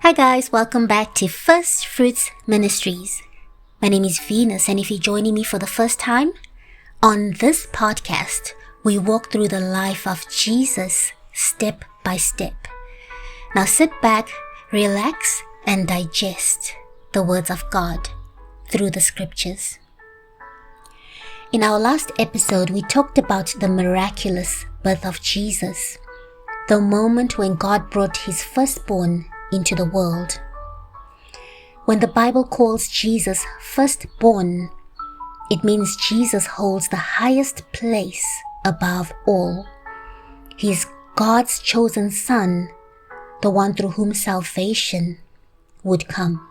Hi guys, welcome back to First Fruits Ministries. My name is Venus, and if you're joining me for the first time, on this podcast, we walk through the life of Jesus step by step. Now sit back, relax, and digest the words of God through the scriptures. In our last episode, we talked about the miraculous birth of Jesus, the moment when God brought his firstborn into the world. When the Bible calls Jesus firstborn, it means Jesus holds the highest place above all. He is God's chosen Son, the one through whom salvation would come.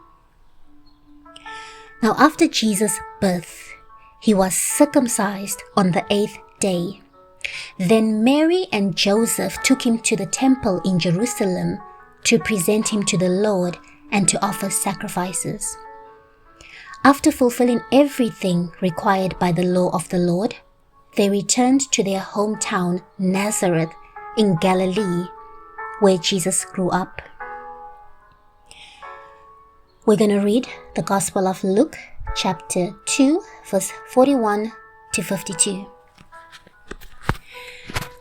Now, after Jesus' birth, he was circumcised on the 8th day. Then Mary and Joseph took him to the temple in Jerusalem to present him to the Lord and to offer sacrifices. After fulfilling everything required by the law of the Lord, they returned to their hometown Nazareth in Galilee, where Jesus grew up. We're going to read the Gospel of Luke, chapter 2, verse 41 to 52.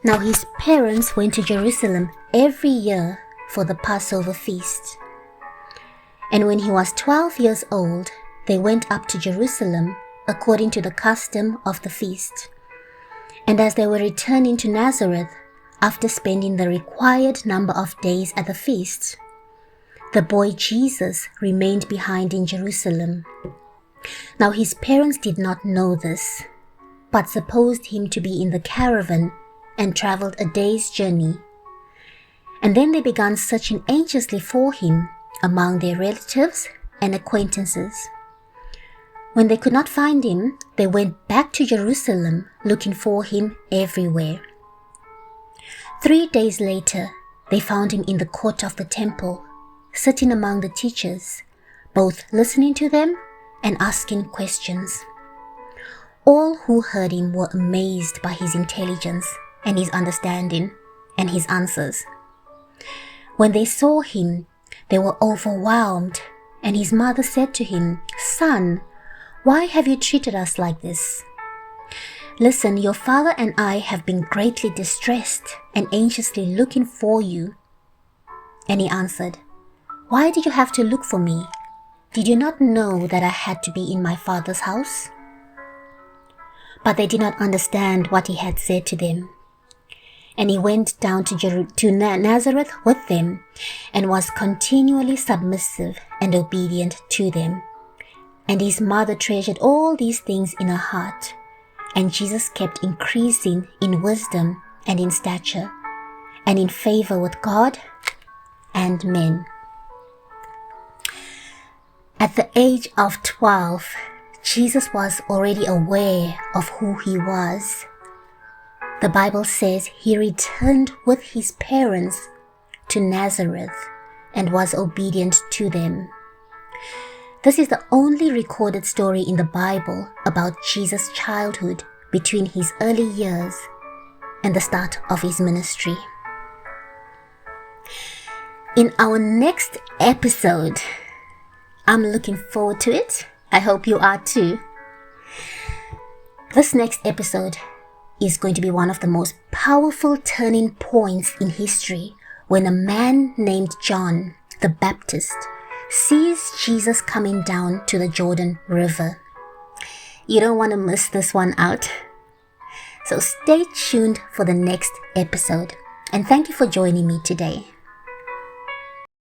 Now his parents went to Jerusalem every year for the Passover feast. And when he was 12 years old, they went up to Jerusalem according to the custom of the feast. And as they were returning to Nazareth, after spending the required number of days at the feast, the boy Jesus remained behind in Jerusalem. Now his parents did not know this, but supposed him to be in the caravan and traveled a day's journey. And then they began searching anxiously for him among their relatives and acquaintances. When they could not find him, they went back to Jerusalem looking for him everywhere. 3 days later, they found him in the court of the temple, sitting among the teachers, both listening to them and asking questions. All who heard him were amazed by his intelligence and his understanding and his answers. When they saw him, they were overwhelmed, and his mother said to him, "Son, why have you treated us like this? Listen, your father and I have been greatly distressed and anxiously looking for you." And he answered, "Why did you have to look for me? Did you not know that I had to be in my father's house?" But they did not understand what he had said to them. And he went down to Nazareth with them, and was continually submissive and obedient to them. And his mother treasured all these things in her heart. And Jesus kept increasing in wisdom and in stature, and in favor with God and men. At the age of 12, Jesus was already aware of who he was. The Bible says he returned with his parents to Nazareth and was obedient to them. This is the only recorded story in the Bible about Jesus' childhood between his early years and the start of his ministry. In our next episode, I'm looking forward to it. I hope you are too. This next episode is going to be one of the most powerful turning points in history, when a man named John the Baptist sees Jesus coming down to the Jordan River. You don't want to miss this one out. So stay tuned for the next episode, and thank you for joining me today.